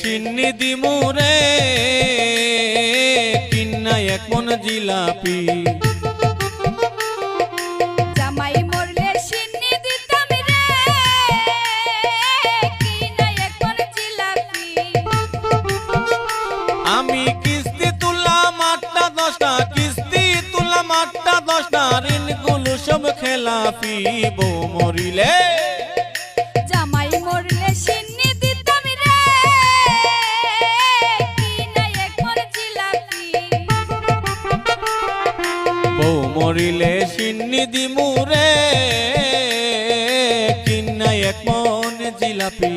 সিন্নি দিমুরে কিন্না এক মন জিলাপি। জামাই মরলে সিন্নি দিতাম রে কিনা এক মন জিলাপি। আমি কিস্তি তুললাম 8টা 10টা, কিস্তি তুললাম 8টা 10টা, ঋণগুলো সব খেলাপি। বউ মরিলে জামাই মরলে সিন্নি দিতাম রে কিনা এক মন জিলাপি। বউ মরিলে সিন্নি দিমুরে কিন্না এক মন জিলাপি।